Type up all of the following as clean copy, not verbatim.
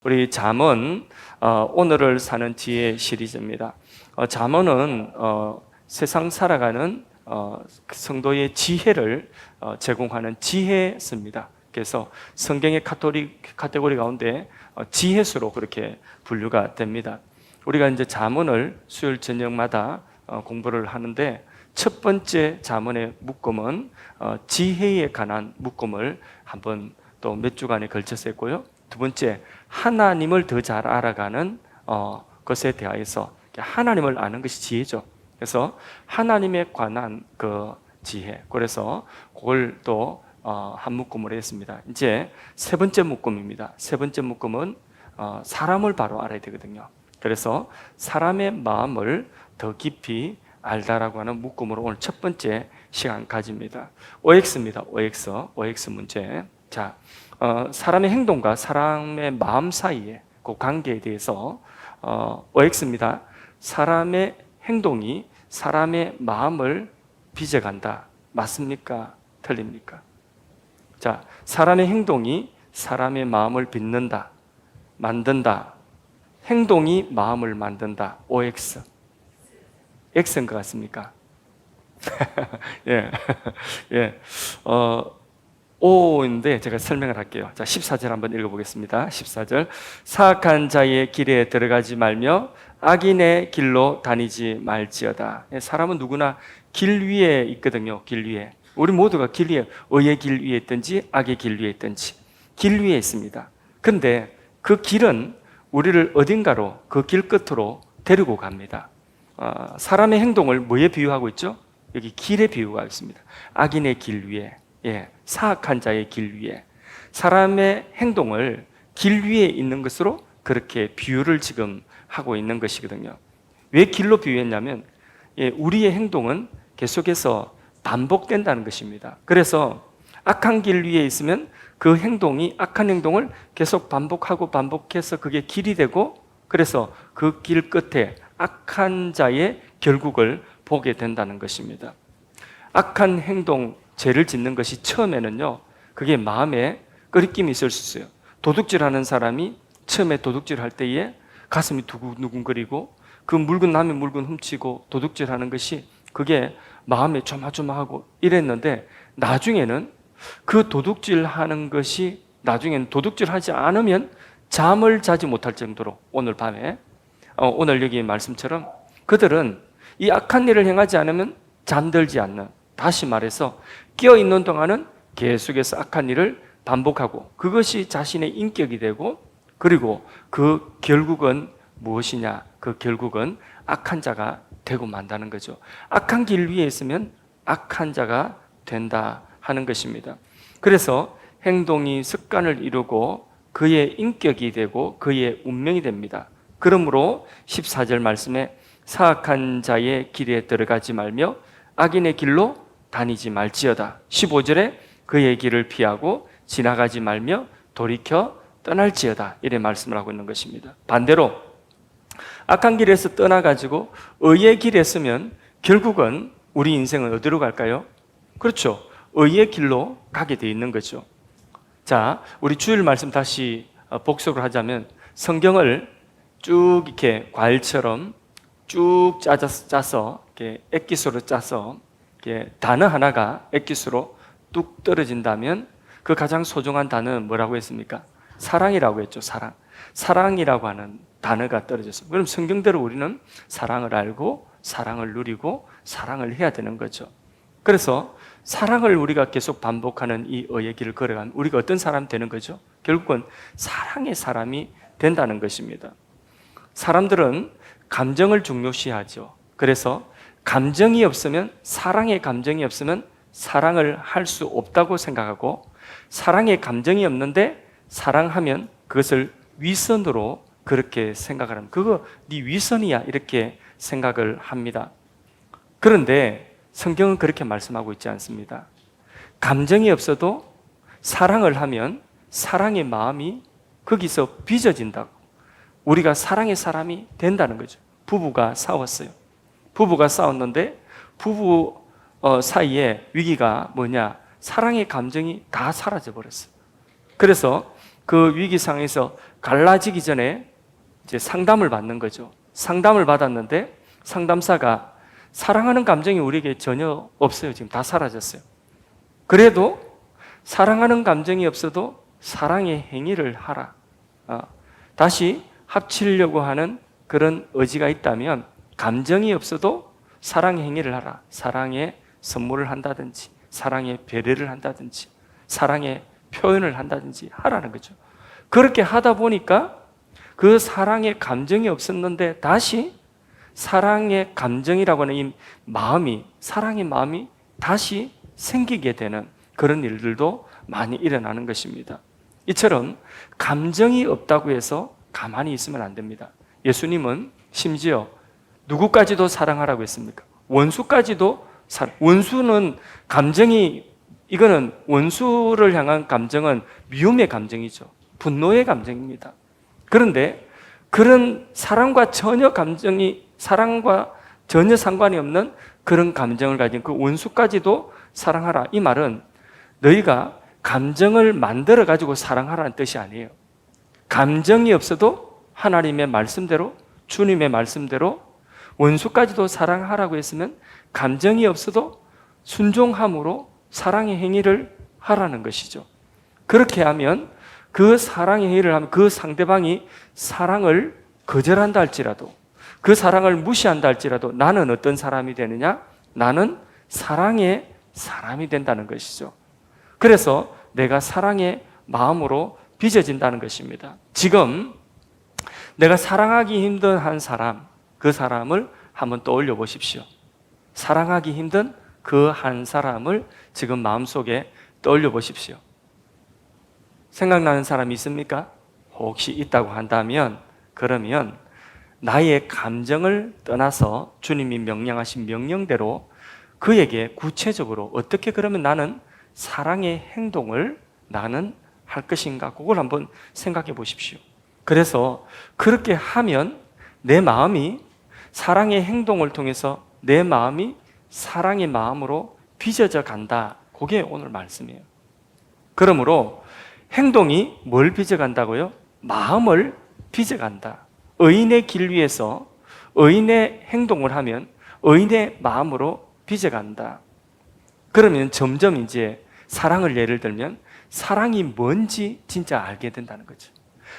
우리 잠언 오늘을 사는 지혜 시리즈입니다. 잠언은 세상 살아가는 성도의 지혜를 제공하는 지혜서입니다. 그래서 성경의 카테고리 가운데 지혜수로 그렇게 분류가 됩니다. 우리가 이제 잠언을 수요일 저녁마다 공부를 하는데 첫 번째 잠언의 묶음은 지혜에 관한 묶음을 한번 또 몇 주간에 걸쳐서 했고요. 두 번째, 하나님을 더 잘 알아가는 것에 대하여서 하나님을 아는 것이 지혜죠. 그래서 하나님에 관한 그 지혜, 그래서 그걸 또 한 묶음을 했습니다. 이제 세 번째 묶음입니다. 세 번째 묶음은 사람을 바로 알아야 되거든요. 그래서 사람의 마음을 더 깊이 알다라고 하는 묶음으로 오늘 첫 번째 시간 가집니다. OX입니다. OX 문제. 자, 사람의 행동과 사람의 마음 사이의 그 관계에 대해서 OX입니다. 사람의 행동이 사람의 마음을 빚어간다. 맞습니까? 틀립니까? 자, 사람의 행동이 사람의 마음을 빚는다, 만든다. 행동이 마음을 만든다. OX. X인 것 같습니까? 예. 예. O인데 제가 설명을 할게요. 자, 14절 한번 읽어보겠습니다. 14절. 사악한 자의 길에 들어가지 말며 악인의 길로 다니지 말지어다. 사람은 누구나 길 위에 있거든요. 길 위에. 우리 모두가 길 위에, 의의 길 위에 있든지 악의 길 위에 있든지 길 위에 있습니다. 근데 그 길은 우리를 어딘가로, 그 길 끝으로 데리고 갑니다. 사람의 행동을 뭐에 비유하고 있죠? 여기 길에 비유가 있습니다. 악인의 길 위에, 사악한 자의 길 위에. 사람의 행동을 길 위에 있는 것으로 그렇게 비유를 지금 하고 있는 것이거든요. 왜 길로 비유했냐면 우리의 행동은 계속해서 반복된다는 것입니다. 그래서 악한 길 위에 있으면 그 행동이, 악한 행동을 계속 반복해서 그게 길이 되고, 그래서 그 길 끝에 악한 자의 결국을 보게 된다는 것입니다. 악한 행동, 죄를 짓는 것이 처음에는요, 그게 마음에 끄리낌이 있을 수 있어요. 도둑질하는 사람이 처음에 도둑질할 때에 가슴이 두근두근거리고, 그 물건 남의 물건 훔치고 도둑질하는 것이 그게 마음에 조마조마하고 이랬는데, 나중에는 그 도둑질하는 것이, 나중에는 도둑질하지 않으면 잠을 자지 못할 정도로, 오늘 밤에 오늘 여기 말씀처럼 그들은 이 악한 일을 행하지 않으면 잠들지 않는, 다시 말해서 깨어있는 동안은 계속해서 악한 일을 반복하고, 그것이 자신의 인격이 되고, 그리고 그 결국은 무엇이냐? 그 결국은 악한 자가 되고 만다는 거죠. 악한 길 위에 있으면 악한 자가 된다 하는 것입니다. 그래서 행동이 습관을 이루고 그의 인격이 되고 그의 운명이 됩니다. 그러므로 14절 말씀에 사악한 자의 길에 들어가지 말며 악인의 길로 다니지 말지어다. 15절에 그의 길을 피하고 지나가지 말며 돌이켜 떠날지어다. 이래 말씀을 하고 있는 것입니다. 반대로 악한 길에서 떠나가지고 의의 길에 서면 결국은 우리 인생은 어디로 갈까요? 그렇죠. 의의 길로 가게 돼 있는 거죠. 자, 우리 주일 말씀 다시 복습을 하자면, 성경을 쭉 이렇게 과일처럼 쭉 짜서 이렇게 액기스로 짜서 이렇게 단어 하나가 액기스로 뚝 떨어진다면 그 가장 소중한 단어는 뭐라고 했습니까? 사랑이라고 했죠. 사랑이라고 하는 단어가 떨어졌어요. 그럼 성경대로 우리는 사랑을 알고 사랑을 누리고 사랑을 해야 되는 거죠. 그래서 사랑을 우리가 계속 반복하는 이 의의 길을 걸어가면 우리가 어떤 사람이 되는 거죠? 결국은 사랑의 사람이 된다는 것입니다. 사람들은 감정을 중요시하죠. 그래서 감정이 없으면, 사랑의 감정이 없으면 사랑을 할 수 없다고 생각하고, 사랑의 감정이 없는데 사랑하면 그것을 위선으로 그렇게 생각을 합니다. 그거 네 위선이야, 이렇게 생각을 합니다. 그런데 성경은 그렇게 말씀하고 있지 않습니다. 감정이 없어도 사랑을 하면 사랑의 마음이 거기서 빚어진다고, 우리가 사랑의 사람이 된다는 거죠. 부부가 싸웠어요. 부부가 싸웠는데 부부 사이에 위기가 뭐냐? 사랑의 감정이 다 사라져 버렸어요. 그래서 그 위기 상황에서 갈라지기 전에 이제 상담을 받는 거죠. 상담을 받았는데 상담사가 사랑하는 감정이 우리에게 전혀 없어요. 지금 다 사라졌어요. 그래도 사랑하는 감정이 없어도 사랑의 행위를 하라. 다시 합치려고 하는 그런 의지가 있다면 감정이 없어도 사랑의 행위를 하라. 사랑의 선물을 한다든지 사랑의 배려를 한다든지 사랑의 표현을 한다든지 하라는 거죠. 그렇게 하다 보니까 그 사랑의 감정이 없었는데 다시 사랑의 감정이라고 하는 이 마음이, 사랑의 마음이 다시 생기게 되는 그런 일들도 많이 일어나는 것입니다. 이처럼 감정이 없다고 해서 가만히 있으면 안 됩니다. 예수님은 심지어 누구까지도 사랑하라고 했습니까? 원수까지도 원수는 감정이, 이거는 원수를 향한 감정은 미움의 감정이죠. 분노의 감정입니다. 그런데 그런 사랑과 전혀 상관이 없는 그런 감정을 가진 그 원수까지도 사랑하라. 이 말은 너희가 감정을 만들어 가지고 사랑하라는 뜻이 아니에요. 감정이 없어도 하나님의 말씀대로, 주님의 말씀대로 원수까지도 사랑하라고 했으면 감정이 없어도 순종함으로 사랑의 행위를 하라는 것이죠. 그렇게 하면 그 사랑의 행위를 하면 그 상대방이 사랑을 거절한다 할지라도, 그 사랑을 무시한다 할지라도 나는 어떤 사람이 되느냐? 나는 사랑의 사람이 된다는 것이죠. 그래서 내가 사랑의 마음으로 빚어진다는 것입니다. 지금 내가 사랑하기 힘든 한 사람, 그 사람을 한번 떠올려 보십시오. 사랑하기 힘든 그 한 사람을 지금 마음속에 떠올려 보십시오. 생각나는 사람이 있습니까? 혹시 있다고 한다면, 그러면 나의 감정을 떠나서 주님이 명령하신 명령대로 그에게 구체적으로 어떻게 그러면 나는 사랑의 행동을 나는 할 것인가? 그걸 한번 생각해 보십시오. 그래서 그렇게 하면 내 마음이 사랑의 행동을 통해서 내 마음이 사랑의 마음으로 빚어져 간다. 그게 오늘 말씀이에요. 그러므로 행동이 뭘 빚어간다고요? 마음을 빚어간다. 의인의 길 위에서 의인의 행동을 하면 의인의 마음으로 빚어간다. 그러면 점점 이제 사랑을 예를 들면 사랑이 뭔지 진짜 알게 된다는 거죠.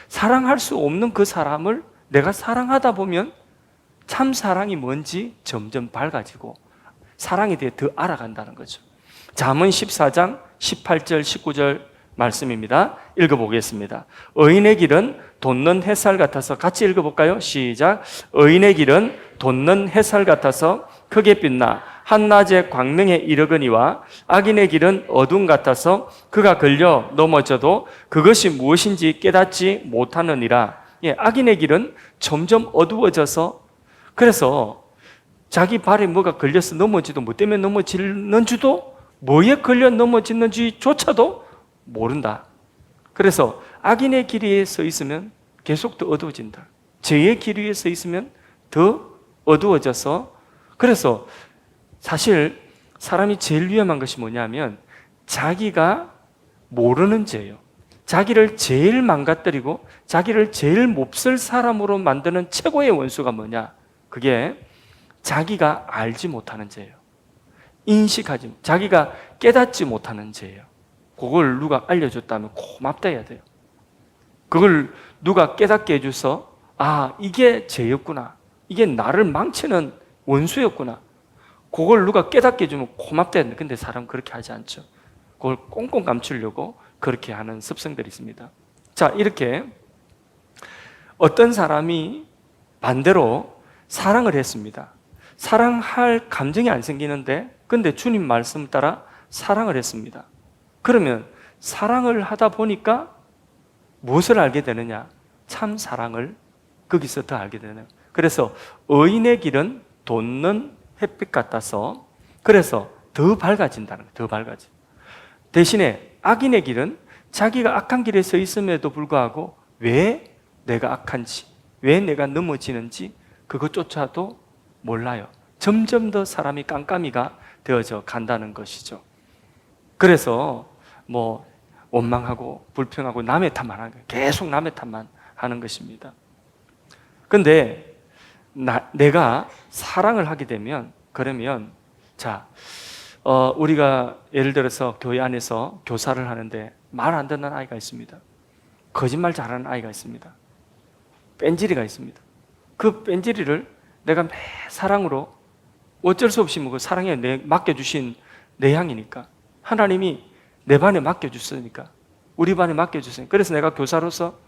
사랑할 수 없는 그 사람을 내가 사랑하다 보면 참 사랑이 뭔지 점점 밝아지고 사랑에 대해 더 알아간다는 거죠. 잠언 14장 18절 19절 말씀입니다. 읽어보겠습니다. 의인의 길은 돋는 햇살 같아서, 같이 읽어볼까요? 시작. 의인의 길은 돋는 햇살 같아서 크게 빛나 한낮의 광명에 이르거니와 악인의 길은 어둠 같아서 그가 걸려 넘어져도 그것이 무엇인지 깨닫지 못하느니라. 악인의 길은 점점 어두워져서, 그래서 자기 발에 뭐가 걸려서 넘어지도 뭐 때문에 넘어지는지도, 뭐에 걸려 넘어지는지조차도 모른다. 그래서 악인의 길 위에 서 있으면 계속 더 어두워진다. 죄의 길 위에 서 있으면 더 어두워져서, 그래서 사실 사람이 제일 위험한 것이 뭐냐면 자기가 모르는 죄예요. 자기를 제일 망가뜨리고 자기를 제일 몹쓸 사람으로 만드는 최고의 원수가 뭐냐? 그게 자기가 알지 못하는 죄예요. 자기가 깨닫지 못하는 죄예요. 그걸 누가 알려줬다면 고맙다 해야 돼요. 그걸 누가 깨닫게 해줘서 이게 죄였구나, 이게 나를 망치는 원수였구나, 그걸 누가 깨닫게 해주면 고맙다 해야 돼. 근데 사람은 그렇게 하지 않죠. 그걸 꽁꽁 감추려고 그렇게 하는 습성들이 있습니다. 자, 이렇게 어떤 사람이 반대로 사랑을 했습니다. 사랑할 감정이 안 생기는데, 근데 주님 말씀 따라 사랑을 했습니다. 그러면 사랑을 하다 보니까 무엇을 알게 되느냐? 참 사랑을 거기서 더 알게 되는. 그래서 의인의 길은 돋는 햇빛 같아서, 그래서 더 밝아진다는 거예요. 더 밝아져. 대신에 악인의 길은 자기가 악한 길에 서 있음에도 불구하고 왜 내가 악한지, 왜 내가 넘어지는지 그것조차도 몰라요. 점점 더 사람이 깜깜이가 되어져 간다는 것이죠. 그래서 원망하고 불평하고 남의 탓만 하는 거예요. 계속 남의 탓만 하는 것입니다. 근데 내가 사랑을 하게 되면, 그러면 우리가 예를 들어서 교회 안에서 교사를 하는데 말 안 듣는 아이가 있습니다. 거짓말 잘하는 아이가 있습니다. 뺀질이가 있습니다. 그 뺀질이를 내가 매 사랑으로, 어쩔 수 없이 그 사랑에 맡겨주신 내 양이니까, 하나님이 내 반에 맡겨주으니까, 우리 반에 맡겨주으니까, 그래서 내가 교사로서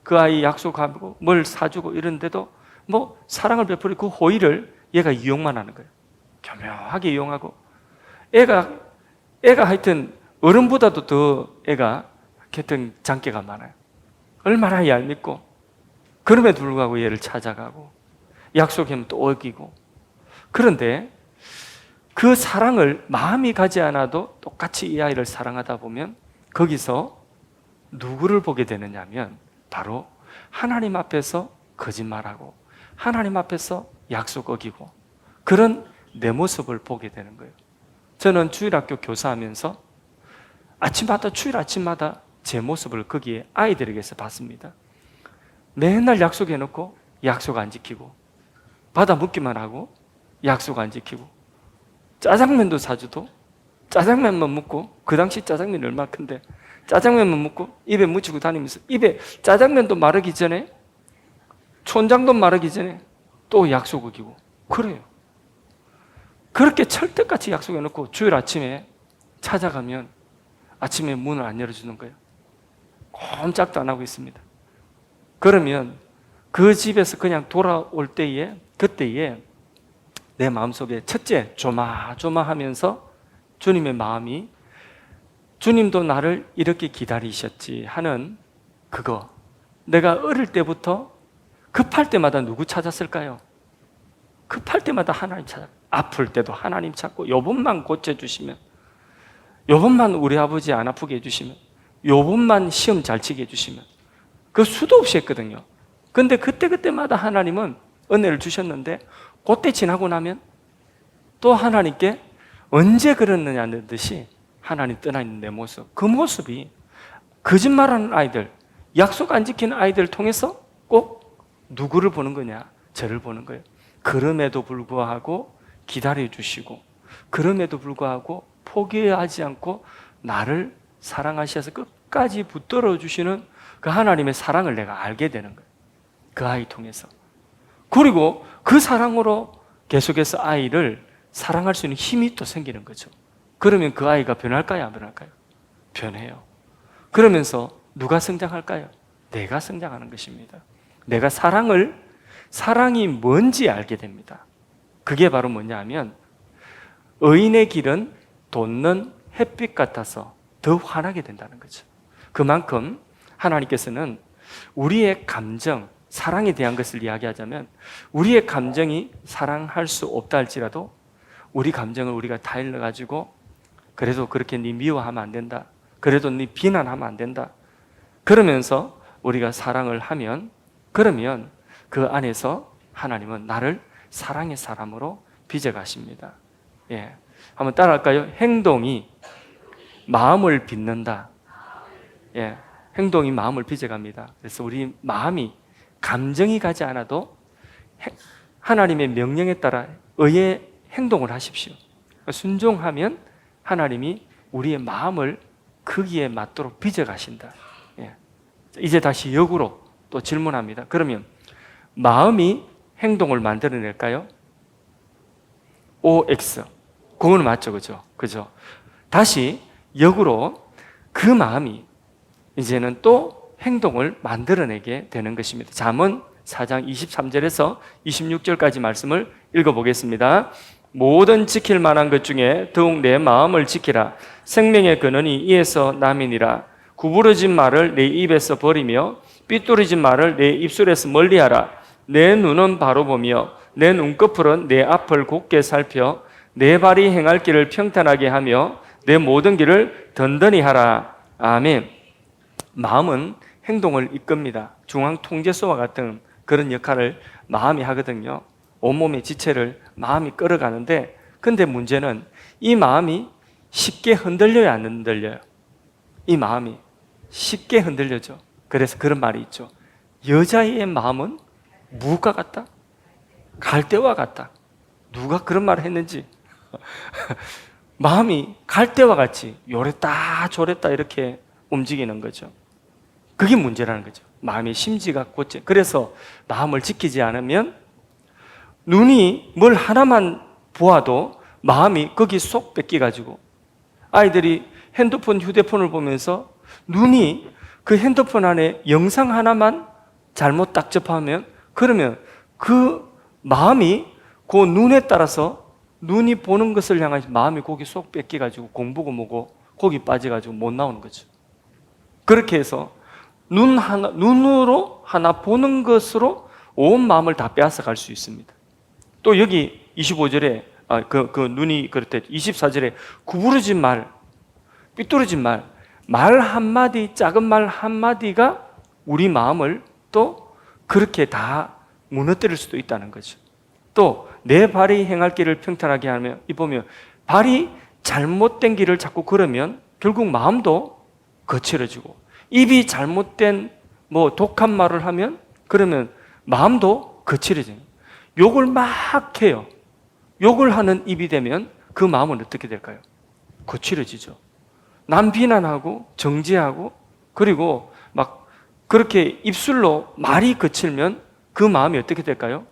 그 아이 약속하고 뭘 사주고 이런데도 사랑을 베풀고 그 호의를 얘가 이용만 하는 거예요. 교묘하게 이용하고, 애가 하여튼 어른보다도 더 애가 하여튼 장기가 많아요. 얼마나 얄밉고, 그럼에도 불구하고 얘를 찾아가고 약속하면 또 어기고. 그런데 그 사랑을 마음이 가지 않아도 똑같이 이 아이를 사랑하다 보면 거기서 누구를 보게 되느냐면 바로 하나님 앞에서 거짓말하고 하나님 앞에서 약속 어기고 그런 내 모습을 보게 되는 거예요. 저는 주일학교 교사하면서 주일 아침마다 제 모습을 거기에 아이들에게서 봤습니다. 맨날 약속해놓고 약속 안 지키고, 받아 묻기만 하고 약속 안 지키고, 짜장면도 사주도 짜장면만 묻고, 그 당시 짜장면이 얼마나 큰데 짜장면만 묻고 입에 묻히고 다니면서 입에 짜장면도 마르기 전에, 촌장도 마르기 전에 또 약속 어기고 그래요. 그렇게 철떡같이 약속해놓고 주일 아침에 찾아가면 아침에 문을 안 열어주는 거예요. 꼼짝도 안 하고 있습니다. 그러면 그 집에서 그냥 돌아올 때에, 그때에 내 마음속에 첫째 조마조마하면서 주님의 마음이, 주님도 나를 이렇게 기다리셨지 하는 그거, 내가 어릴 때부터 급할 때마다 누구 찾았을까요? 급할 때마다 하나님 찾아, 아플 때도 하나님 찾고, 요번만 고쳐주시면, 요번만 우리 아버지 안 아프게 해주시면, 요번만 시험 잘 치게 해주시면, 그 수도 없이 했거든요. 근데 그때마다 하나님은 은혜를 주셨는데, 그때 지나고 나면 또 하나님께 언제 그랬느냐는 듯이 하나님 떠나있는 내 모습, 그 모습이 거짓말하는 아이들, 약속 안 지키는 아이들을 통해서 꼭 누구를 보는 거냐? 저를 보는 거예요. 그럼에도 불구하고 기다려주시고, 그럼에도 불구하고 포기하지 않고 나를 사랑하셔서 끝까지 붙들어 주시는 그 하나님의 사랑을 내가 알게 되는 거예요. 그 아이 통해서. 그리고 그 사랑으로 계속해서 아이를 사랑할 수 있는 힘이 또 생기는 거죠. 그러면 그 아이가 변할까요? 안 변할까요? 변해요. 그러면서 누가 성장할까요? 내가 성장하는 것입니다. 내가 사랑이 뭔지 알게 됩니다. 그게 바로 뭐냐 하면, 의인의 길은 돋는 햇빛 같아서 더 환하게 된다는 거죠. 그만큼 하나님께서는 우리의 감정, 사랑에 대한 것을 이야기하자면, 우리의 감정이 사랑할 수 없다 할지라도 우리 감정을 우리가 다 일러가지고, 그래도 그렇게 네 미워하면 안 된다, 그래도 네 비난하면 안 된다, 그러면서 우리가 사랑을 하면, 그러면 그 안에서 하나님은 나를 사랑의 사람으로 빚어가십니다. 예, 한번 따라할까요? 행동이 마음을 빚는다. 예, 행동이 마음을 빚어갑니다. 그래서 우리 마음이, 감정이 가지 않아도 하나님의 명령에 따라 의의 행동을 하십시오. 순종하면 하나님이 우리의 마음을 거기에 맞도록 빚어가신다. 예. 이제 다시 역으로 또 질문합니다. 그러면 마음이 행동을 만들어낼까요? OX. 그건 맞죠, 그죠? 다시 역으로 그 마음이 이제는 또 행동을 만들어내게 되는 것입니다. 잠언 4장 23절에서 26절까지 말씀을 읽어보겠습니다. 모든 지킬 만한 것 중에 더욱 내 마음을 지키라. 생명의 근원이 이에서 남이니라. 구부러진 말을 내 입에서 버리며 삐뚤어진 말을 내 입술에서 멀리하라. 내 눈은 바로 보며 내 눈꺼풀은 내 앞을 곧게 살펴 내 발이 행할 길을 평탄하게 하며 내 모든 길을 든든히 하라. 아멘. 마음은 행동을 이끕니다. 중앙통제소와 같은 그런 역할을 마음이 하거든요. 온몸의 지체를 마음이 끌어가는데, 근데 문제는 이 마음이 쉽게 흔들려야 안 흔들려요. 이 마음이 쉽게 흔들려져. 그래서 그런 말이 있죠. 여자의 마음은 무엇과 같다? 갈대와 같다. 누가 그런 말을 했는지. 마음이 갈대와 같이 요랬다 저랬다 이렇게 움직이는 거죠. 그게 문제라는 거죠. 마음의 심지가 곧제. 그래서 마음을 지키지 않으면 눈이 뭘 하나만 보아도 마음이 거기 쏙 뺏겨가지고, 아이들이 핸드폰, 휴대폰을 보면서 눈이 그 핸드폰 안에 영상 하나만 잘못 딱 접하면, 그러면 그 마음이 그 눈에 따라서 눈이 보는 것을 향해서 마음이 거기 쏙 뺏겨가지고 공부고 뭐고 거기 빠져가지고 못 나오는 거죠. 그렇게 해서 눈으로 하나 보는 것으로 온 마음을 다 빼앗아 갈 수 있습니다. 또 여기 25절에 눈이 그렇대. 24절에 구부러진 말, 삐뚤어진 말 한마디, 작은 말 한마디가 우리 마음을 또 그렇게 다 무너뜨릴 수도 있다는 거죠. 또 내 발이 행할 길을 평탄하게 하면, 이 보면 발이 잘못된 길을 자꾸 걸으면 결국 마음도 거칠어지고, 입이 잘못된 독한 말을 하면 그러면 마음도 거칠어져요. 욕을 막 해요. 욕을 하는 입이 되면 그 마음은 어떻게 될까요? 거칠어지죠. 남 비난하고 정죄하고, 그리고 막 그렇게 입술로 말이 거칠면 그 마음이 어떻게 될까요?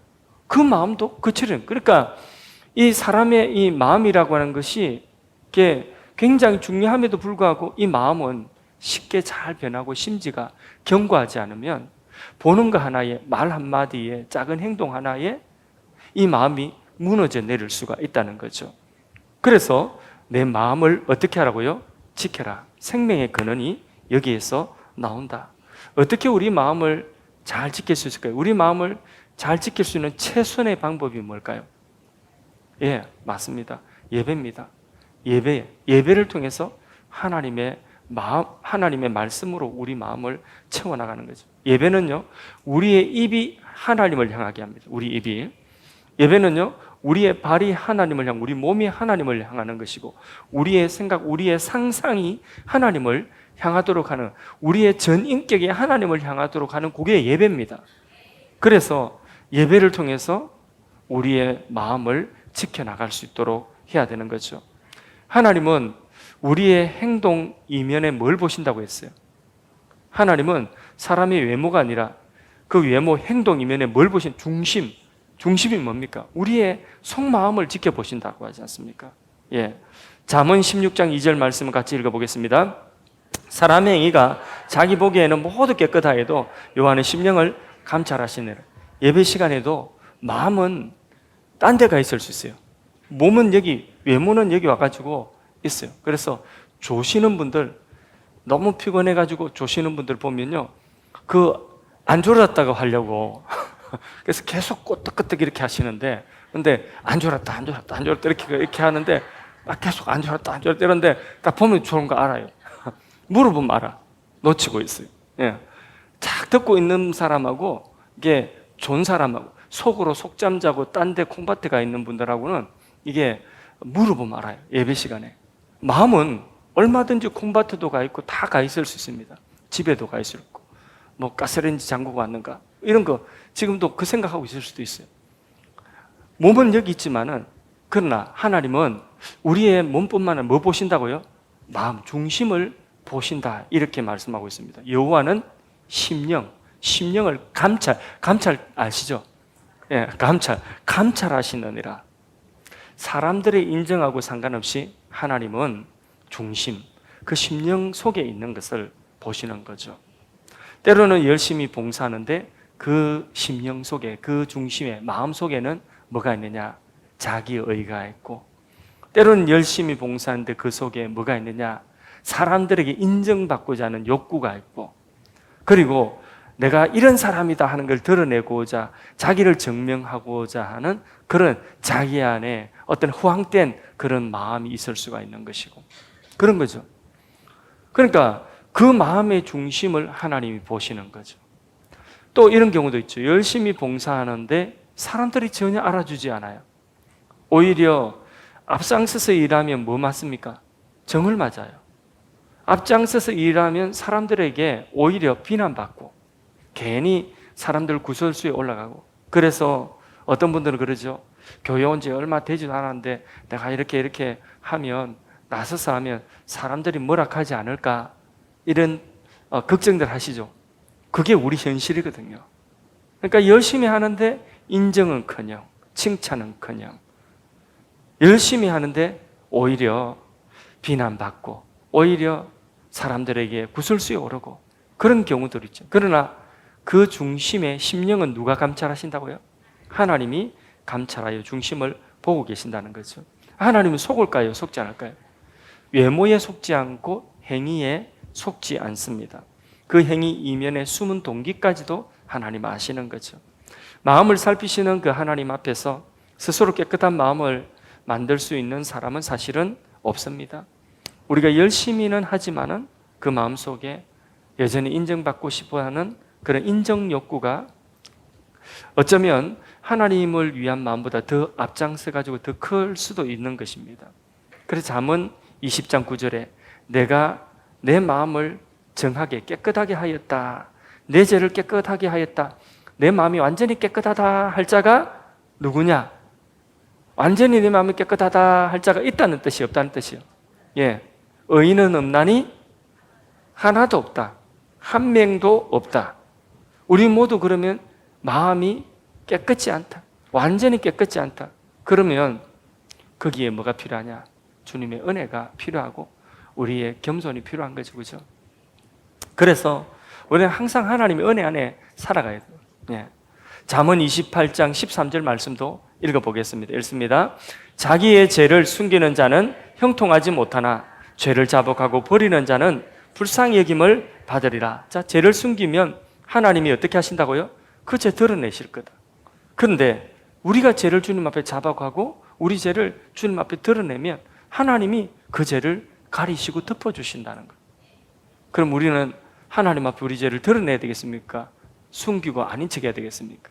그 마음도 거칠어요. 그러니까 이 사람의 이 마음이라고 하는 것이 굉장히 중요함에도 불구하고 이 마음은 쉽게 잘 변하고 심지가 견고하지 않으면 보는 거 하나에, 말 한마디에, 작은 행동 하나에 이 마음이 무너져 내릴 수가 있다는 거죠. 그래서 내 마음을 어떻게 하라고요? 지켜라. 생명의 근원이 여기에서 나온다. 어떻게 우리 마음을 잘 지킬 수 있을까요? 우리 마음을 잘 지킬 수 있는 최선의 방법이 뭘까요? 예, 맞습니다. 예배입니다. 예배를 통해서 하나님의 말씀으로 우리 마음을 채워나가는 거죠. 예배는요, 우리의 입이 하나님을 향하게 합니다. 우리 입이. 예배는요, 우리의 발이 하나님을 향하고 우리 몸이 하나님을 향하는 것이고, 우리의 생각, 우리의 상상이 하나님을 향하도록 하는, 우리의 전 인격이 하나님을 향하도록 하는 그게 예배입니다. 그래서 예배를 통해서 우리의 마음을 지켜나갈 수 있도록 해야 되는 거죠. 하나님은 우리의 행동 이면에 뭘 보신다고 했어요? 하나님은 사람의 외모가 아니라 그 외모, 행동 이면에 뭘 보신? 중심이 뭡니까? 우리의 속마음을 지켜보신다고 하지 않습니까? 예. 잠언 16장 2절 말씀을 같이 읽어보겠습니다. 사람의 행위가 자기 보기에는 모두 깨끗하여도 여호와는 심령을 감찰하시느라. 예배 시간에도 마음은 딴 데가 있을 수 있어요. 몸은 여기, 외모는 여기 와가지고 있어요. 그래서 조시는 분들, 너무 피곤해가지고 조시는 분들 보면요, 안 졸았다고 하려고 그래서 계속 끄떡끄떡 이렇게 하시는데, 근데 안 졸았다 이렇게 하는데 계속 안 졸았다 이러는데 딱 보면 좋은 거 알아요. 물어보면 알아. 놓치고 있어요. 예. 딱 듣고 있는 사람하고 이게 좋은 사람하고, 속으로 속잠 자고 딴 데 콩밭에 가 있는 분들하고는 이게 물어보면 알아요. 예배 시간에. 마음은 얼마든지 콩밭에도 가 있고 다 가 있을 수 있습니다. 집에도 가 있을 거고, 가스레인지 잠그고 왔는가 이런 거 지금도 그 생각하고 있을 수도 있어요. 몸은 여기 있지만은, 그러나 하나님은 우리의 몸뿐만 아니라 뭐 보신다고요? 마음 중심을 보신다, 이렇게 말씀하고 있습니다. 여호와는 심령을 감찰 아시죠? 예, 감찰하시느니라. 사람들의 인정하고 상관없이 하나님은 중심, 그 심령 속에 있는 것을 보시는 거죠. 때로는 열심히 봉사하는데 그 심령 속에, 그 중심에, 마음 속에는 뭐가 있느냐? 자기의가 있고, 때로는 열심히 봉사하는데 그 속에 뭐가 있느냐? 사람들에게 인정받고자 하는 욕구가 있고, 그리고 내가 이런 사람이다 하는 걸 드러내고자, 자기를 증명하고자 하는 그런 자기 안에 어떤 후황된 그런 마음이 있을 수가 있는 것이고, 그런 거죠. 그러니까 그 마음의 중심을 하나님이 보시는 거죠. 또 이런 경우도 있죠. 열심히 봉사하는데 사람들이 전혀 알아주지 않아요. 오히려 앞장서서 일하면 뭐 맞습니까? 정을 맞아요. 앞장서서 일하면 사람들에게 오히려 비난받고 괜히 사람들 구설수에 올라가고, 그래서 어떤 분들은 그러죠. 교회 온 지 얼마 되지도 않았는데 내가 이렇게 하면, 나서서 하면 사람들이 뭐라 하지 않을까, 이런 걱정들 하시죠. 그게 우리 현실이거든요. 그러니까 열심히 하는데 인정은커녕 칭찬은커녕, 열심히 하는데 오히려 비난받고 오히려 사람들에게 구설수에 오르고, 그런 경우들 있죠. 그러나 그 중심의 심령은 누가 감찰하신다고요? 하나님이 감찰하여 중심을 보고 계신다는 거죠. 하나님은 속을까요? 속지 않을까요? 외모에 속지 않고 행위에 속지 않습니다. 그 행위 이면의 숨은 동기까지도 하나님 아시는 거죠. 마음을 살피시는 그 하나님 앞에서 스스로 깨끗한 마음을 만들 수 있는 사람은 사실은 없습니다. 우리가 열심히는 하지만은 그 마음속에 여전히 인정받고 싶어하는 그런 인정 욕구가 어쩌면 하나님을 위한 마음보다 더 앞장서 가지고 더 클 수도 있는 것입니다. 그래서 잠언 20장 9절에 내가 내 마음을 정하게 깨끗하게 하였다, 내 죄를 깨끗하게 하였다, 내 마음이 완전히 깨끗하다 할 자가 누구냐? 완전히 내 마음이 깨끗하다 할 자가 있다는 뜻이 없다는 뜻이요. 예, 의인은 없나니 하나도 없다, 한 명도 없다. 우리 모두 그러면 마음이 깨끗지 않다, 완전히 깨끗지 않다. 그러면 거기에 뭐가 필요하냐? 주님의 은혜가 필요하고 우리의 겸손이 필요한 거죠, 그죠? 그래서 우리는 항상 하나님의 은혜 안에 살아가야 돼요. 예. 잠언 28장 13절 말씀도 읽어보겠습니다. 읽습니다. 자기의 죄를 숨기는 자는 형통하지 못하나 죄를 자복하고 버리는 자는 불쌍히 여김을 받으리라. 자, 죄를 숨기면 하나님이 어떻게 하신다고요? 그 죄 드러내실 거다. 그런데 우리가 죄를 주님 앞에 자복하고 우리 죄를 주님 앞에 드러내면 하나님이 그 죄를 가리시고 덮어주신다는 거예요. 그럼 우리는 하나님 앞에 우리 죄를 드러내야 되겠습니까? 숨기고 아닌 척 해야 되겠습니까?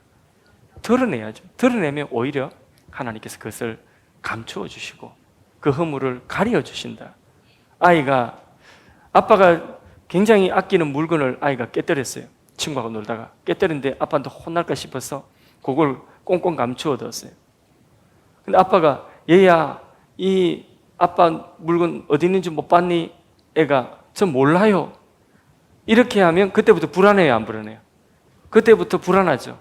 드러내야죠. 드러내면 오히려 하나님께서 그것을 감추어 주시고 그 허물을 가려 주신다. 아이가, 아빠가 굉장히 아끼는 물건을 아이가 깨뜨렸어요. 친구하고 놀다가 깨뜨렸는데 아빠한테 혼날까 싶어서 그걸 꽁꽁 감추어 뒀어요. 근데 아빠가 얘야, 이 아빠 물건 어디 있는지 못 봤니? 애가 저 몰라요. 이렇게 하면 그때부터 불안해요, 안 불안해요? 그때부터 불안하죠.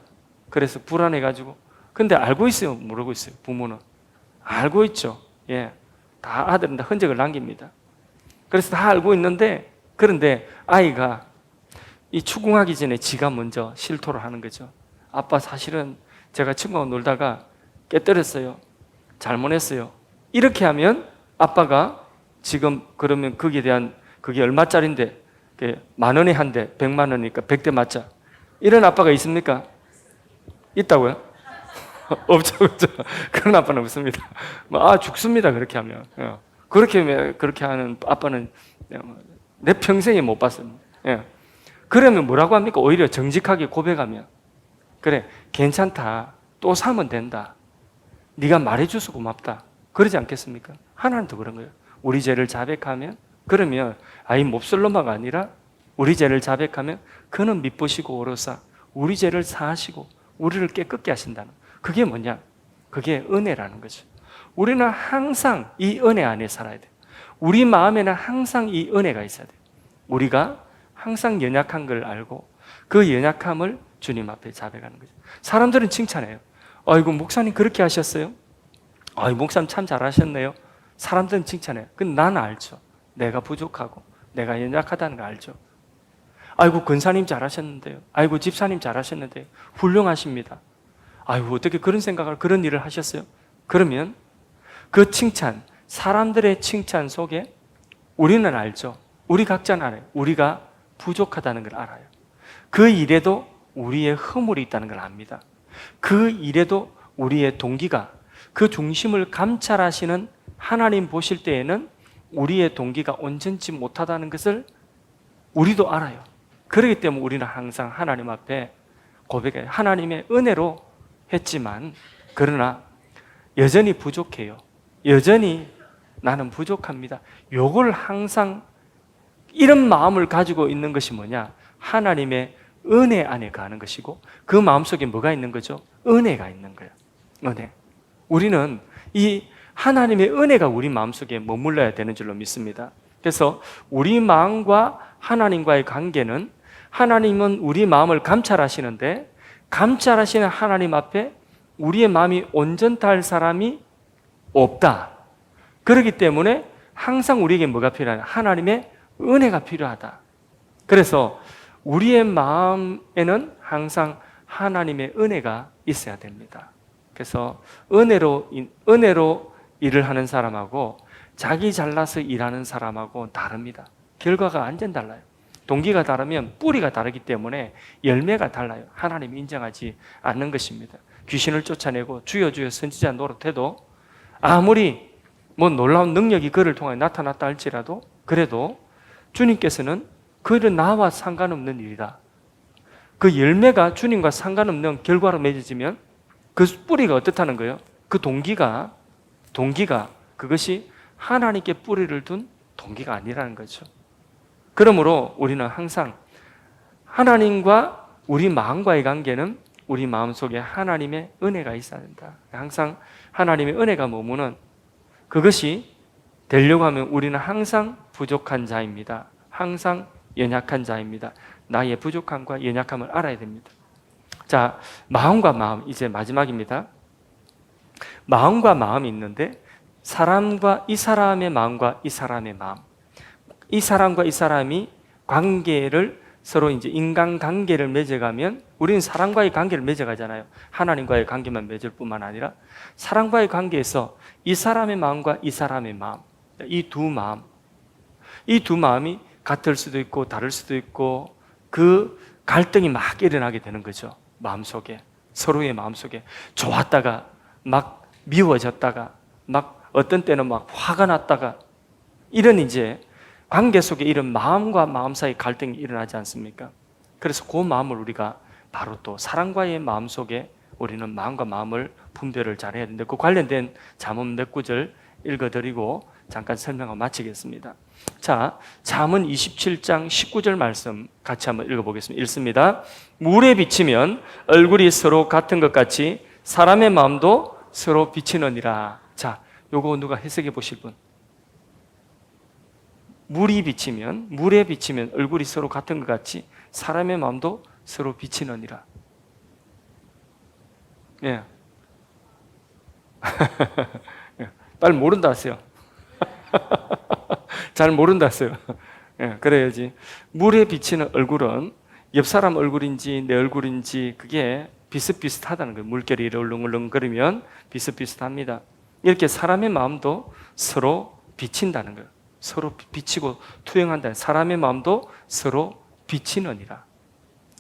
그래서 불안해가지고, 근데 알고 있어요, 모르고 있어요? 부모는 알고 있죠. 예, 다 아들은 다 흔적을 남깁니다. 그래서 다 알고 있는데, 그런데 아이가 이 추궁하기 전에 지가 먼저 실토를 하는 거죠. 아빠 사실은 제가 친구하고 놀다가 깨뜨렸어요, 잘못했어요. 이렇게 하면 아빠가 지금 그러면 거기에 대한, 그게 얼마짜린데 10,000원에 한 대, 100만 원이니까 100대 맞자. 이런 아빠가 있습니까? 있다고요? 없죠, 그렇죠? 그런 아빠는 없습니다. 죽습니다, 그렇게 하면. 그렇게 하는 아빠는 내 평생에 못 봤습니다. 예. 그러면 뭐라고 합니까? 오히려 정직하게 고백하면, 그래, 괜찮다, 또 사면 된다, 네가 말해줘서 고맙다, 그러지 않겠습니까? 하나님도 그런 거예요. 우리 죄를 자백하면, 그러면 아이 몹쓸로마가 아니라 우리 죄를 자백하면 그는 미쁘시고 오로사 우리 죄를 사하시고 우리를 깨끗게 하신다는, 그게 뭐냐? 그게 은혜라는 거죠. 우리는 항상 이 은혜 안에 살아야 돼요. 우리 마음에는 항상 이 은혜가 있어야 돼요. 우리가 항상 연약한 걸 알고 그 연약함을 주님 앞에 자백하는 거죠. 사람들은 칭찬해요. 아이고, 목사님 그렇게 하셨어요? 아이고, 목사님 참 잘하셨네요. 사람들은 칭찬해요. 근데 나는 알죠. 내가 부족하고 내가 연약하다는 거 알죠. 아이고, 권사님 잘하셨는데요. 아이고, 집사님 잘하셨는데요. 훌륭하십니다. 아이고, 어떻게 그런 생각을, 그런 일을 하셨어요? 그러면 그 칭찬, 사람들의 칭찬 속에 우리는 알죠. 우리 각자는 알아요. 우리가 부족하다는 걸 알아요. 그 일에도 우리의 허물이 있다는 걸 압니다. 그 일에도 우리의 동기가, 그 중심을 감찰하시는 하나님 보실 때에는 우리의 동기가 온전치 못하다는 것을 우리도 알아요. 그렇기 때문에 우리는 항상 하나님 앞에 고백해요. 하나님의 은혜로 했지만, 그러나 여전히 부족해요. 여전히 나는 부족합니다. 요걸 항상 이런 마음을 가지고 있는 것이 뭐냐? 하나님의 은혜 안에 가는 것이고 그 마음속에 뭐가 있는 거죠? 은혜가 있는 거예요. 은혜. 우리는 이 하나님의 은혜가 우리 마음속에 머물러야 되는 줄로 믿습니다. 그래서 우리 마음과 하나님과의 관계는 하나님은 우리 마음을 감찰하시는데 감찰하시는 하나님 앞에 우리의 마음이 온전케 할 사람이 없다. 그렇기 때문에 항상 우리에게 뭐가 필요하냐? 하나님의 은혜가 필요하다. 그래서 우리의 마음에는 항상 하나님의 은혜가 있어야 됩니다. 그래서 은혜로 일을 하는 사람하고 자기 잘나서 일하는 사람하고 다릅니다. 결과가 완전 달라요. 동기가 다르면 뿌리가 다르기 때문에 열매가 달라요. 하나님이 인정하지 않는 것입니다. 귀신을 쫓아내고 주여 주여 선지자 노릇해도 아무리 놀라운 능력이 그를 통해 나타났다 할지라도 그래도 주님께서는 그는 나와 상관없는 일이다. 그 열매가 주님과 상관없는 결과로 맺어지면 그 뿌리가 어떻다는 거예요? 그 동기가 그것이 하나님께 뿌리를 둔 동기가 아니라는 거죠. 그러므로 우리는 항상 하나님과 우리 마음과의 관계는 우리 마음속에 하나님의 은혜가 있어야 된다. 항상 하나님의 은혜가 머무는 그것이 되려고 하면 우리는 항상 부족한 자입니다. 항상 연약한 자입니다. 나의 부족함과 연약함을 알아야 됩니다. 자, 마음과 마음 이제 마지막입니다. 마음과 마음이 있는데 이 사람의 마음과 이 사람의 마음, 이 사람과 이 사람이 관계를 서로 이제 인간 관계를 맺어가면 우리는 사람과의 관계를 맺어가잖아요. 하나님과의 관계만 맺을 뿐만 아니라 사람과의 관계에서 이 사람의 마음과 이 사람의 마음, 이 두 마음이 같을 수도 있고 다를 수도 있고 그 갈등이 막 일어나게 되는 거죠. 마음속에, 서로의 마음속에 좋았다가 막 미워졌다가 막 어떤 때는 막 화가 났다가 이런 이제 관계 속에 이런 마음과 마음 사이 갈등이 일어나지 않습니까? 그래서 그 마음을 우리가 바로 또 사랑과의 마음 속에 우리는 마음과 마음을 분별을 잘해야 되는데 그 관련된 잠언 몇 구절 읽어드리고 잠깐 설명을 마치겠습니다. 자, 잠언 27장 19절 말씀 같이 한번 읽어보겠습니다. 읽습니다. 물에 비치면 얼굴이 서로 같은 것 같이 사람의 마음도 서로 비치느니라. 자, 요거 누가 해석해 보실 분? 물에 비치면 얼굴이 서로 같은 것 같이 사람의 마음도 서로 비치느니라. 예. 빨리 모른다 하세요. 잘 모른다 하세요. 예, 그래야지. 물에 비치는 얼굴은 옆 사람 얼굴인지 내 얼굴인지 그게 비슷비슷하다는 거예요. 물결이 울렁울렁거리면 비슷비슷합니다. 이렇게 사람의 마음도 서로 비친다는 거예요. 서로 비치고 투영한다는 사람의 마음도 서로 비치느니라.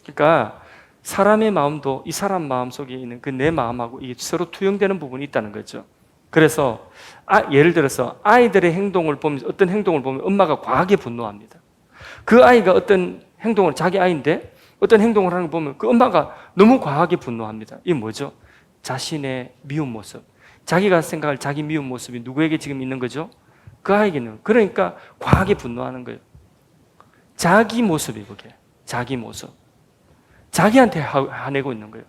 그러니까 사람의 마음도 이 사람 마음 속에 있는 그 내 마음하고 이게 서로 투영되는 부분이 있다는 거죠. 그래서 예를 들어서 아이들의 행동을 보면 어떤 행동을 보면 엄마가 과하게 분노합니다. 그 아이가 어떤 행동을 자기 아이인데 어떤 행동을 하는 걸 보면 그 엄마가 너무 과하게 분노합니다. 이게 뭐죠? 자신의 미운 모습. 자기가 생각할 자기 미운 모습이 누구에게 지금 있는 거죠? 그 아이에게는. 그러니까 과하게 분노하는 거예요. 자기 모습이 그게. 자기 모습. 자기한테 화내고 있는 거예요.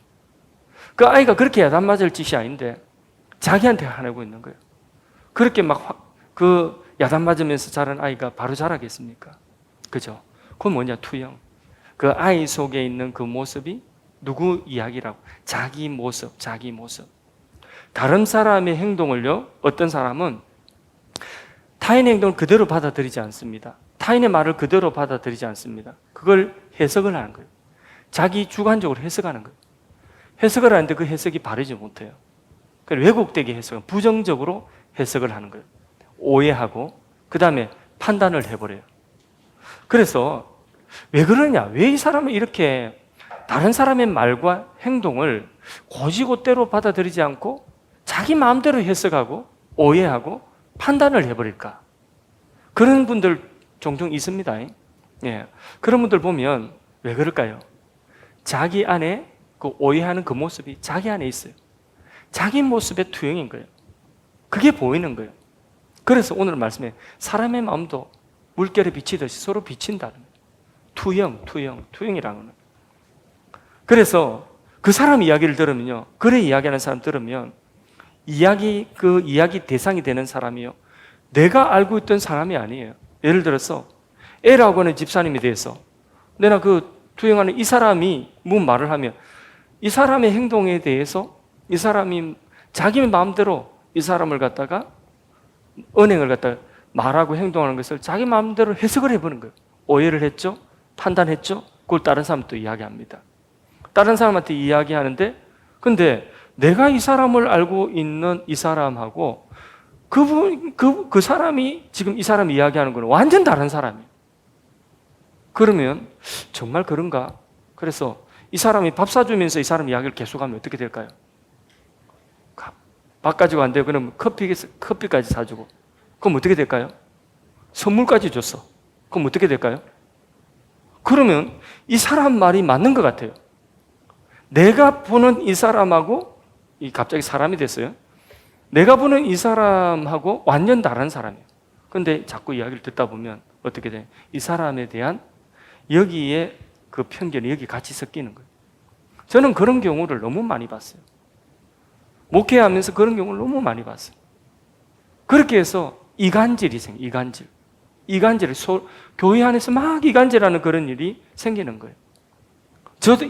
그 아이가 그렇게 야단 맞을 짓이 아닌데 자기한테 화내고 있는 거예요. 그렇게 막 그 야단 맞으면서 자란 아이가 바로 자라겠습니까? 그죠? 그건 뭐냐? 투영. 그 아이 속에 있는 그 모습이 누구 이야기라고? 자기 모습. 다른 사람의 행동을요, 어떤 사람은 타인의 행동을 그대로 받아들이지 않습니다. 타인의 말을 그대로 받아들이지 않습니다. 그걸 해석을 하는 거예요. 자기 주관적으로 해석하는 거예요. 해석을 하는데 그 해석이 바르지 못해요. 왜곡되게 해석은 부정적으로 해석을 하는 거예요. 오해하고 그 다음에 판단을 해버려요. 그래서 왜 그러냐? 왜 이 사람은 이렇게 다른 사람의 말과 행동을 곧이곧대로 받아들이지 않고 자기 마음대로 해석하고 오해하고 판단을 해버릴까? 그런 분들 종종 있습니다. 예. 그런 분들 보면 왜 그럴까요? 자기 안에 그 오해하는 그 모습이 자기 안에 있어요. 자기 모습의 투영인 거예요. 그게 보이는 거예요. 그래서 오늘 말씀에 사람의 마음도 물결에 비치듯이 서로 비친다는 거예요. 투영이라는 거예요. 그래서 그 사람 이야기를 들으면요, 그래 이야기하는 사람 들으면 그 이야기 대상이 되는 사람이요, 내가 알고 있던 사람이 아니에요. 예를 들어서 L라고 하는 집사님에 대해서 내가 그 투영하는 이 사람이 뭔 말을 하면 이 사람의 행동에 대해서 이 사람이 자기 마음대로 이 사람을 갖다가 언행을 갖다가 말하고 행동하는 것을 자기 마음대로 해석을 해보는 거예요. 오해를 했죠? 판단했죠? 그걸 다른 사람도 이야기합니다. 다른 사람한테 이야기하는데, 근데 내가 이 사람을 알고 있는 이 사람하고 그 사람이 지금 이 사람이 이야기하는 건 완전 다른 사람이에요. 그러면 정말 그런가? 그래서 이 사람이 밥 사주면서 이 사람 이야기를 계속하면 어떻게 될까요? 밥 가지고 안 돼요. 그럼 커피까지 사주고. 그럼 어떻게 될까요? 선물까지 줬어. 그럼 어떻게 될까요? 그러면 이 사람 말이 맞는 것 같아요. 내가 보는 이 사람하고, 갑자기 사람이 됐어요. 내가 보는 이 사람하고 완전 다른 사람이에요. 근데 자꾸 이야기를 듣다 보면 어떻게 돼요? 이 사람에 대한 여기에 그 편견이 여기 같이 섞이는 거예요. 저는 그런 경우를 너무 많이 봤어요. 목회하면서 그런 경우를 너무 많이 봤어요. 그렇게 해서 이간질이 생겨요. 이간질. 교회 안에서 막 이간질하는 그런 일이 생기는 거예요.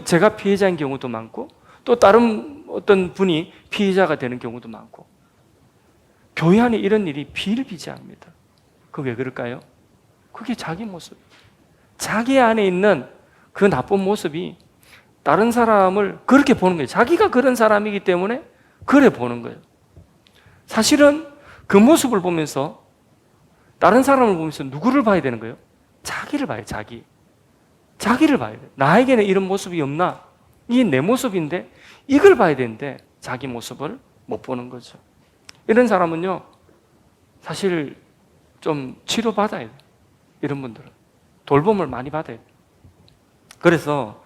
제가 피해자인 경우도 많고, 또 다른 어떤 분이 피해자가 되는 경우도 많고, 교회 안에 이런 일이 비일비재합니다. 그게 왜 그럴까요? 그게 자기 모습. 자기 안에 있는 그 나쁜 모습이 다른 사람을 그렇게 보는 거예요. 자기가 그런 사람이기 때문에 그래 보는 거예요. 사실은 그 모습을 보면서, 다른 사람을 보면서 누구를 봐야 되는 거예요? 자기를 봐요, 자기를 봐야 돼요. 나에게는 이런 모습이 없나? 이게 내 모습인데 이걸 봐야 되는데 자기 모습을 못 보는 거죠. 이런 사람은요, 사실 좀 치료받아야 돼요. 이런 분들은 돌봄을 많이 받아야 돼요. 그래서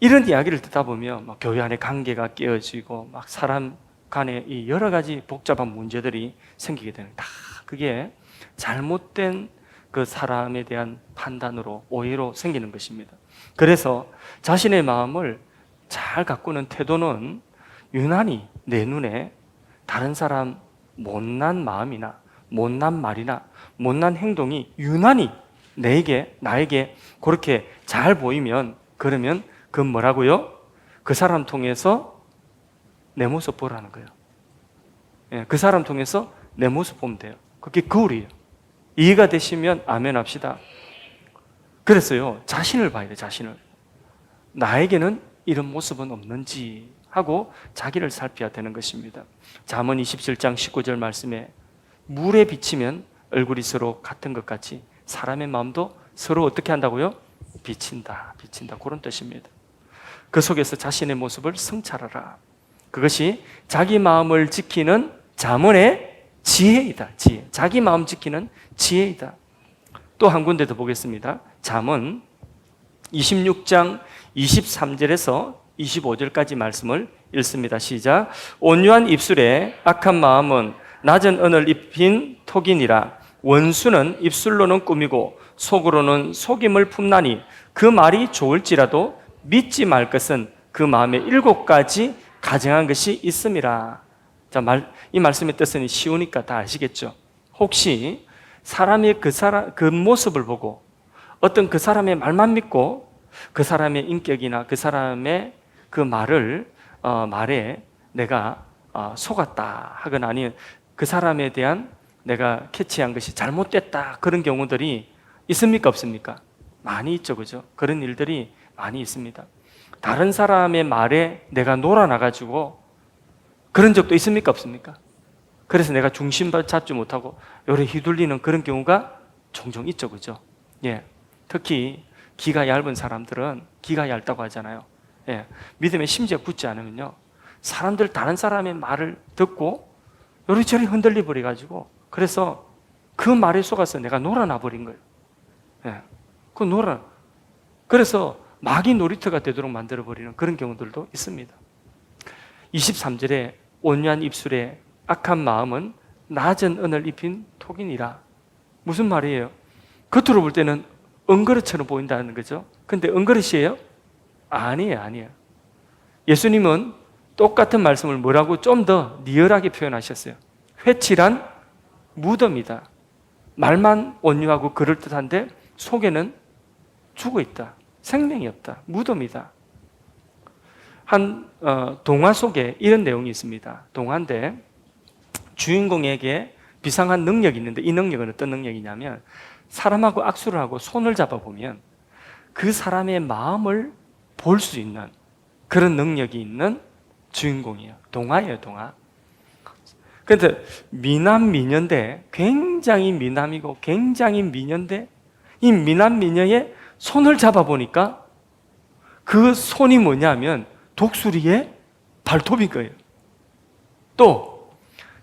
이런 이야기를 듣다 보면 막 교회 안에 관계가 깨어지고 막 사람 간에 이 여러 가지 복잡한 문제들이 생기게 되는, 다 그게 잘못된 그 사람에 대한 판단으로, 오해로 생기는 것입니다. 그래서 자신의 마음을 잘 가꾸는 태도는 유난히 내 눈에 다른 사람 못난 마음이나 못난 말이나 못난 행동이 유난히 나에게 그렇게 잘 보이면, 그러면 그건 뭐라고요? 그 사람 통해서 내 모습 보라는 거예요. 그 사람 통해서 내 모습 보면 돼요. 그게 거울이에요. 이해가 되시면 아멘 합시다. 그래서요, 자신을 봐야 돼요, 자신을. 나에게는 이런 모습은 없는지 하고 자기를 살펴야 되는 것입니다. 잠언 27장 19절 말씀에 물에 비치면 얼굴이 서로 같은 것 같이 사람의 마음도 서로 어떻게 한다고요? 비친다. 그런 뜻입니다. 그 속에서 자신의 모습을 성찰하라. 그것이 자기 마음을 지키는 잠언의 지혜이다. 자기 마음 지키는 지혜이다. 또 한 군데 더 보겠습니다. 잠언 26장 23절에서 25절까지 말씀을 읽습니다. 시작. 온유한 입술에 악한 마음은 낮은 언을 입힌 톡이니라. 원수는 입술로는 꾸미고 속으로는 속임을 품나니 그 말이 좋을지라도 믿지 말 것은 그 마음에 7가지 가증한 것이 있음이라. 자, 이 말씀의 뜻은 쉬우니까 다 아시겠죠? 혹시 사람의 그 모습을 보고 어떤 그 사람의 말만 믿고 그 사람의 인격이나 그 사람의 그 말에 내가 속았다 하거나 아니면 그 사람에 대한 내가 캐치한 것이 잘못됐다, 그런 경우들이 있습니까, 없습니까? 많이 있죠, 그죠? 그런 일들이 많이 있습니다. 다른 사람의 말에 내가 놀아나가지고 그런 적도 있습니까, 없습니까? 그래서 내가 중심을 잡지 못하고 요래 휘둘리는 그런 경우가 종종 있죠, 그죠? 예. 특히 기가 얇은 사람들은, 기가 얇다고 하잖아요. 예. 믿음에 심지어 붙지 않으면요, 사람들, 다른 사람의 말을 듣고 요리저리 흔들려 버려가지고, 그래서 그 말에 속아서 내가 놀아나 버린 거예요. 예. 그래서 마귀 놀이터가 되도록 만들어 버리는 그런 경우들도 있습니다. 23절에 온유한 입술에 악한 마음은 낮은 은을 입힌 톡이니라. 무슨 말이에요? 겉으로 볼 때는 은그릇처럼 보인다는 거죠. 근데 은그릇이에요? 아니에요, 아니에요. 예수님은 똑같은 말씀을 뭐라고 좀 더 리얼하게 표현하셨어요. 회칠한 무덤이다. 말만 온유하고 그럴듯한데 속에는 죽어 있다. 생명이 없다. 무덤이다. 한 동화 속에 이런 내용이 있습니다. 동화인데 주인공에게 비상한 능력이 있는데 이 능력은 어떤 능력이냐면 사람하고 악수를 하고 손을 잡아보면 그 사람의 마음을 볼 수 있는 그런 능력이 있는 주인공이에요. 동화예요, 동화. 그런데 미남 미녀인데 굉장히 미남이고 굉장히 미녀인데 이 미남 미녀의 손을 잡아보니까 그 손이 뭐냐면 독수리의 발톱인 거예요. 또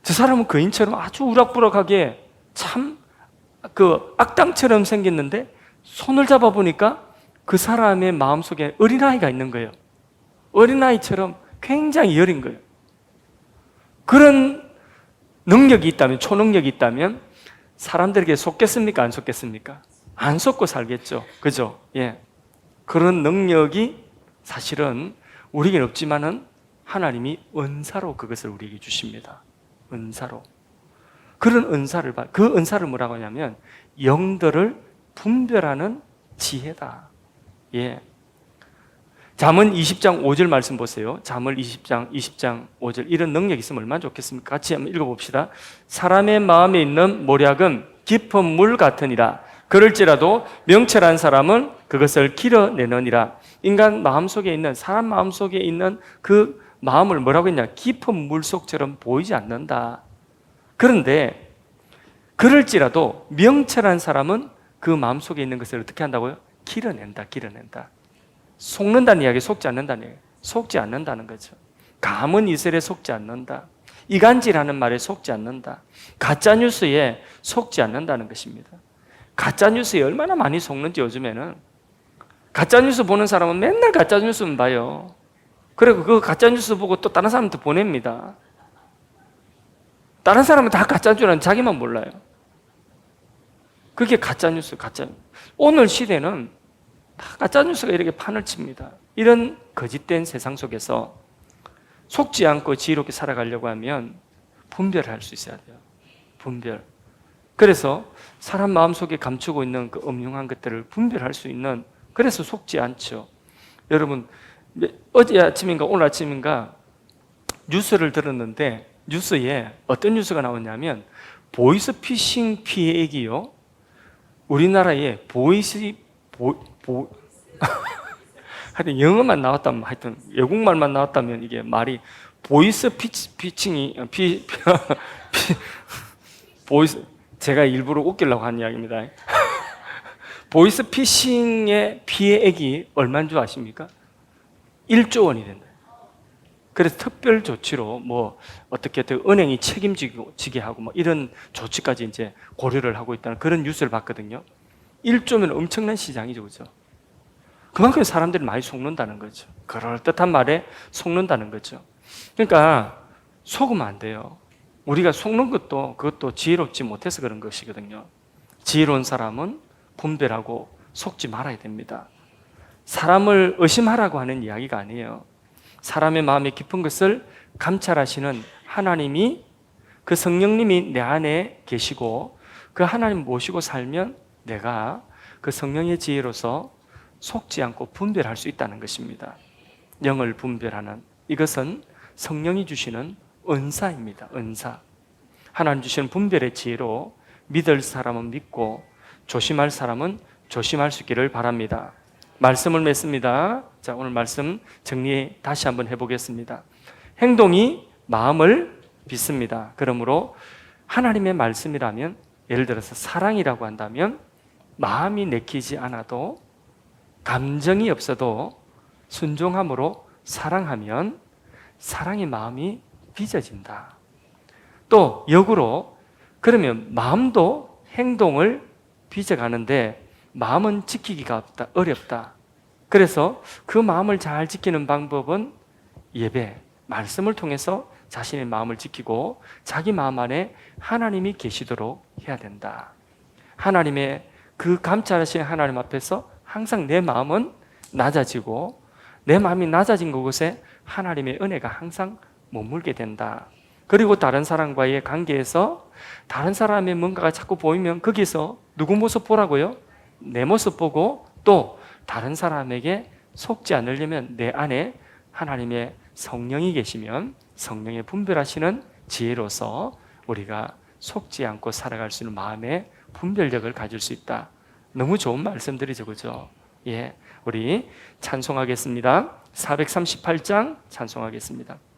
저 사람은 거인처럼 아주 우락부락하게 참 그 악당처럼 생겼는데 손을 잡아보니까 그 사람의 마음속에 어린아이가 있는 거예요. 어린아이처럼 굉장히 여린 거예요. 그런 능력이 있다면, 초능력이 있다면 사람들에게 속겠습니까? 안 속겠습니까? 안 속고 살겠죠. 그죠? 예. 그런 능력이 사실은 우리에게는 없지만은 하나님이 은사로 그것을 우리에게 주십니다. 은사로. 그런 은사를 그 은사를 뭐라고 하냐면 영들을 분별하는 지혜다. 예. 잠언 20장 5절 말씀 보세요. 잠언 20장 5절. 이런 능력이 있으면 얼마나 좋겠습니까? 같이 한번 읽어봅시다. 사람의 마음에 있는 모략은 깊은 물 같으니라. 그럴지라도 명철한 사람은 그것을 길어내느니라. 인간 마음속에 있는, 사람 마음속에 있는 그 마음을 뭐라고 했냐? 깊은 물속처럼 보이지 않는다. 그런데 그럴지라도 명철한 사람은 그 마음속에 있는 것을 어떻게 한다고요? 길어낸다, 길어낸다. 속는다는 이야기, 속지 않는다는 이야기. 속지 않는다는 거죠. 감은 이슬에 속지 않는다. 이간질하는 말에 속지 않는다. 가짜뉴스에 속지 않는다는 것입니다. 가짜뉴스에 얼마나 많이 속는지 요즘에는. 가짜뉴스 보는 사람은 맨날 가짜뉴스만 봐요. 그리고 그 가짜뉴스 보고 또 다른 사람한테 보냅니다. 다른 사람은 다 가짜인 줄 아는데 자기만 몰라요. 그게 가짜뉴스, 가짜뉴스. 오늘 시대는 다 가짜뉴스가 이렇게 판을 칩니다. 이런 거짓된 세상 속에서 속지 않고 지혜롭게 살아가려고 하면 분별할 수 있어야 돼요. 분별. 그래서 사람 마음속에 감추고 있는 그 음흉한 것들을 분별할 수 있는, 그래서 속지 않죠. 여러분, 어제 아침인가 오늘 아침인가 뉴스를 들었는데 뉴스에 어떤 뉴스가 나오냐면 보이스피싱 피해액이요. 우리나라에 하여튼 영어만 나왔다면, 하여튼 외국말만 나왔다면 이게 말이 보이스피싱이 보이스, 제가 일부러 웃기려고 한 이야기입니다. 보이스피싱의 피해액이 얼마인 줄 아십니까? 1조 원이 된다. 그래서 특별 조치로 뭐 어떻게 은행이 책임지게 하고 뭐 이런 조치까지 이제 고려를 하고 있다는 그런 뉴스를 봤거든요. 1조면 엄청난 시장이죠, 그죠? 그만큼 사람들이 많이 속는다는 거죠. 그럴듯한 말에 속는다는 거죠. 그러니까 속으면 안 돼요. 우리가 속는 것도 그것도 지혜롭지 못해서 그런 것이거든요. 지혜로운 사람은 분별하고 속지 말아야 됩니다. 사람을 의심하라고 하는 이야기가 아니에요. 사람의 마음의 깊은 것을 감찰하시는 하나님이, 그 성령님이 내 안에 계시고 그 하나님 모시고 살면 내가 그 성령의 지혜로서 속지 않고 분별할 수 있다는 것입니다. 영을 분별하는, 이것은 성령이 주시는 은사입니다. 은사. 하나님 주시는 분별의 지혜로 믿을 사람은 믿고 조심할 사람은 조심할 수 있기를 바랍니다. 말씀을 맺습니다. 자, 오늘 말씀 정리 다시 한번 해보겠습니다. 행동이 마음을 빚습니다. 그러므로 하나님의 말씀이라면, 예를 들어서 사랑이라고 한다면 마음이 내키지 않아도, 감정이 없어도 순종함으로 사랑하면 사랑의 마음이 빚어진다. 또 역으로, 그러면 마음도 행동을 빚어가는데 마음은 지키기가 어렵다. 그래서 그 마음을 잘 지키는 방법은 예배, 말씀을 통해서 자신의 마음을 지키고 자기 마음 안에 하나님이 계시도록 해야 된다. 하나님의 그 감찰하신 하나님 앞에서 항상 내 마음은 낮아지고 내 마음이 낮아진 그곳에 하나님의 은혜가 항상 머물게 된다. 그리고 다른 사람과의 관계에서 다른 사람의 뭔가가 자꾸 보이면 거기서 누구 모습 보라고요? 내 모습 보고 또 다른 사람에게 속지 않으려면 내 안에 하나님의 성령이 계시면 성령의 분별하시는 지혜로서 우리가 속지 않고 살아갈 수 있는 마음의 분별력을 가질 수 있다. 너무 좋은 말씀들이죠, 그죠? 예, 우리 찬송하겠습니다. 438장 찬송하겠습니다.